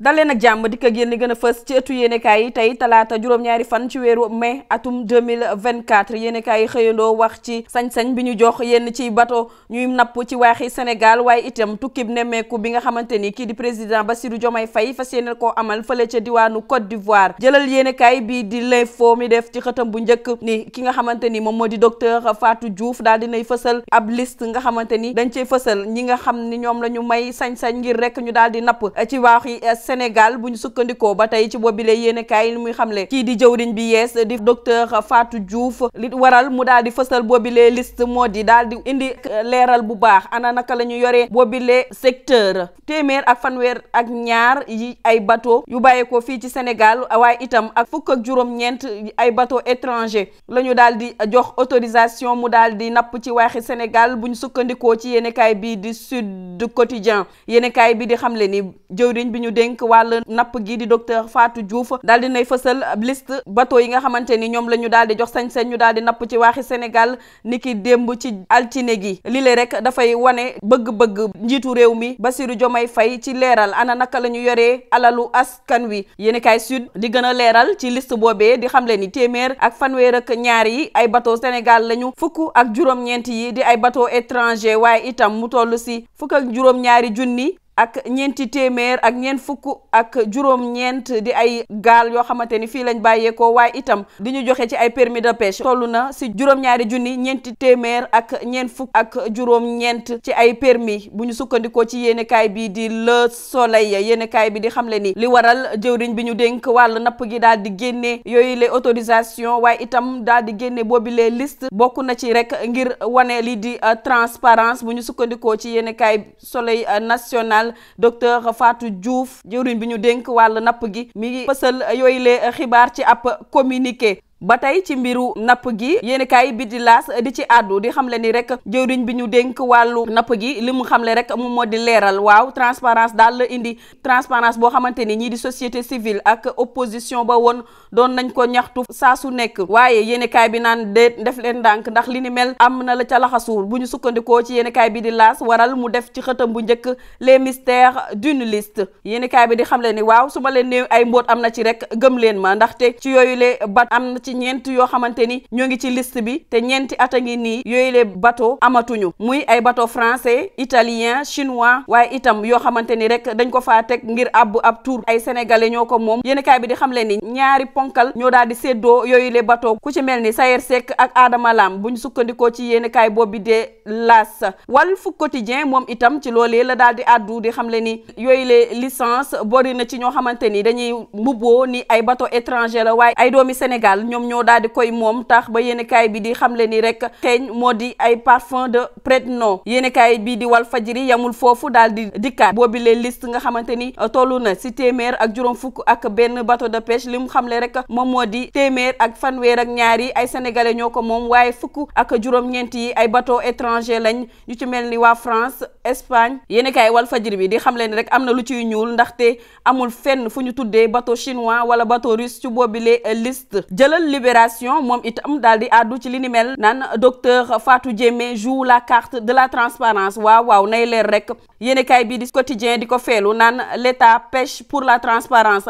dalee nag jàmm dikk ak yéen li gën a fës ci ëttu yéenekaay yi tey talaata juróom-ñaari fan ci weeru mai atum 2024 yéenekaay yi xëyandoo wax ci sañ-sañ bi ñu jox yenn ci bato ñuy napp ci waaxi Sénégal waaye itam tukkib nemmeeku bi nga xamante ni kii di président Bassirou Diomaye Faye fas yéene koo amal fële ca diwaanu Côte d'Ivoire jëlal yéenekaay bi di l'info mi def ci xëtam bu njëkk ni ki nga xamante ni moom moo di docteur Fatou Diouf daal dinay fësal ab liste nga xamante ni dañ cey fësal ñi nga xam ni ñoom la ñu may sañ-sañ ngir rek ñu daal di napp ci waaxi Sénégal bu ñu sukkandikoo ba tey ci boobile yéenekaay li muy xamle kii di jëwriñ bi yees di docteur Fatou Diouf li waral mu daal di fësal boobile liste moo di daal di indi leeral bu baax ana naka la ñu yoree boobile secteur téeméer ak fanweer ak ñaar yi ay bateau yu bàyyeekoo fii ci Sénégal waaye itam ak fukk ak juróom-ñeent ay bateau étranger la ñu daal di jox autorisation mu daal di napp ci waaxi Sénégal bu ñu sukkandikoo ci yéenekaay bi di Sud Quotidien yéenekaay bi di xamle ni jëwriñ bi ñu dénk wàll napp gi di docteur Fatou Diouf daal di nay fësal liste bateau yi nga xamante ni ñoom la ñu daal di jox sañ-sañ ñu daal di napp ci waaxi Sénégal niki démb ci altine gi lile rek dafay wane bëgg-bëgg njiitu réew mi Bassirou Diomaye Faye ci leeral ana naka la ñu yoree alalu askan wi yéenekaay Sud di gën a leeral ci liste boobee di xamle ni téeméer ak fanweer ak ñaar yi ay bateau Sénégal lañu fukk ak juróom-ñeent yi di ay bateau étranger waaye itam mu toll si fukk ak juróom-ñaari junni ak ñeenti téeméer ak ñeent fukk ak juróom-ñeent di ay gaal yoo xamante ni fii lañ bàyyeekoo waaye itam di ñu joxe ci ay permis de pêche toll na si juróom-ñaari junni ñeenti téeméer ak ñeent fukk ak juróom-ñeent ci ay permis bu ñu sukkandikoo ci yéenekaay bi di Le Soleil yéenekaay bi di xamle ni li waral jëwriñ bi ñu dénk wàll napp gi daal di génne yooyu les autorisations waaye itam daal di génne boobi les liste bokk na ci rek ngir wane li di transparence bu ñu sukkandikoo ci yéenekaay Soleil national docteur Fatou Diouf jëwriñ bi ñu dénk wàll napp gi mi ngi fësal yooyu le xibaar ci ab communiqué ba tey ci mbiru napp gi yéenekaay bi di laas di ci àddu di xamle ni rek jëwriñ bi ñu dénk wàllu napp gi li mu xamle rek moom moo di leeral waaw transparence daal la indi transparence boo xamante ni ñii di société civile ak opposition ba woon doon nañ ko ñaxtu saa su nekk waaye yéenekaay bi naan déet def leen ndànk ndax li ni mel am na la ca laxasuur bu ñu sukkandikoo ci yéenekaay bi di laas waral mu def ci xëtam bu njëkk les mystères d'une liste yéenekaay bi di xamle ni waaw su ma leen néew ay mbóot am na ci rek gëm leen ma ndaxte ci yooyu le bat am na ci ñeent yoo xamante ni ñoo ngi ci liste bi te ñeenti at a ngi nii yooyu les bateau amatuñu muy ay bateau français italien chinois waaye itam yoo xamante ni rek dañ ko faa teg ngir ab tur ay sénégalais ñoo ko moom yéenekaay bi di xamle ni ñaari ponkal ñoo daal di séddoo yooyu les bateau ku ci mel ni Sayer Seck ak Adama Lam bu ñu sukkandikoo ci yéenekaay boobu de L'As Walf Quotidien moom itam ci loolee la daal di àddu di xamle ni yooyu les licence bori na ci ñoo xamante ni dañuy mbubboo ni ay bateau étranger la waaye ay doomi Sénégal ñoom ñoo daal di koy moom tax ba yéenekaay bi di xamle ni rek xeeñ moo di ay parfum de prête-nom yéenekaay bi di Walfadjri yamul foofu daal di dikkaat boobi les liste nga xamante ni tollu na si téeméer ak juróom fukk ak benn bateau de pêche li mu xamle rek moom moo di téeméer ak fanweer ak ñaar yi ay sénégalais ñoo ko moom waaye fukk ak juróom-ñeent yi ay bateau étranger lañ ñu ci mel ni waa France Espagne yéenekaay Walfadjri bi di xamle ni rek am na lu ciy ñuul ndaxte amul fenn fu ñu tuddee bateau chinois wala bateau russe ci boobile liste jëlal Libération moom itam daal di àddu ci li ni mel naan docteur Fatou Diémé joue la carte de la transparence waaw nay leer rek yéenekaay bi di Quotidien di ko feelu naan l'État pêche pour la transparence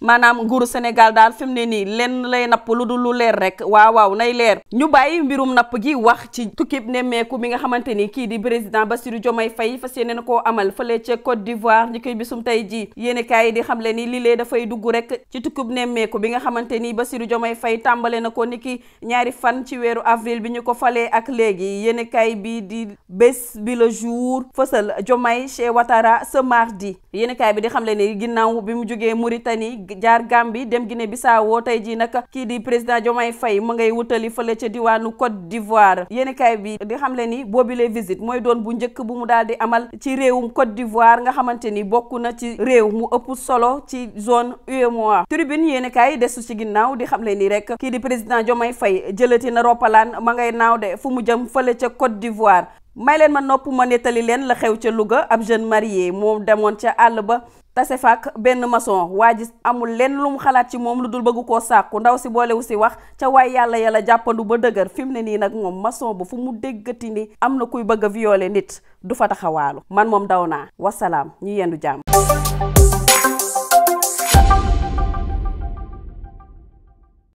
maanaam nguuru Sénégal daal fi mu ne nii lenn lay napp lu dul lu leer rek waaw nay leer ñu bàyyi mbirum napp gi wax ci tukkib nemmeeku bi nga xamante ni kii di président Bassirou Diomaye Faye fas yéene na koo amal fële ca Côte d'Ivoire ñi koy bisum tey ji yéenekaay yi di xamle ni lii dafay dugg rek ci tukkib nemmeeku bi nga xamante ni Bassirou Diomaye Faye tàmbale na ko niki ñaari fan ci weeru avril bi ñu ko falee ak léegi yéenekaay bi di Bés Bi Le Jour fësal Diomaye chez Ouattara ce mardi yéenekaay bi di xamle ni ginnaaw bi mu jógee Mauritanie jaar Gambie dem Guinée Bissau tey jii nag kii di président Diomaye Faye mu ngay wutali fële ca diwaanu Côte d'Ivoire yéenekaay bi di xamle ni boobile visite mooy doon bu njëkk bu mu daal di amal ci réewum Côte d'Ivoire nga xamante ni bokk na ci réew mu ëpp solo ci zone UEMOA Tribune yéenekaay desu ci ginnaaw di xamle ni rek kii di président Diomaye Faye jëlati na roppalaan ma ngay naaw de fu mu jëm fële ca Côte d'Ivoire may leen ma nopp ma nettali leen la xew ca Louga ab jeune marié moom demoon ca àll ba tase faak benn maçon waa ji amul lenn lu mu xalaat ci moom lu dul bëgg koo sàkku ndaw si boolewu si wax ca waay yàlla jàppandu ba dëgër fi mu ne nii nag moom maçon ba fu mu déggati ni am na kuy bëgg a violer nit du fa taxawaalu man moom daw naa wasalaam ñu yendu jàmm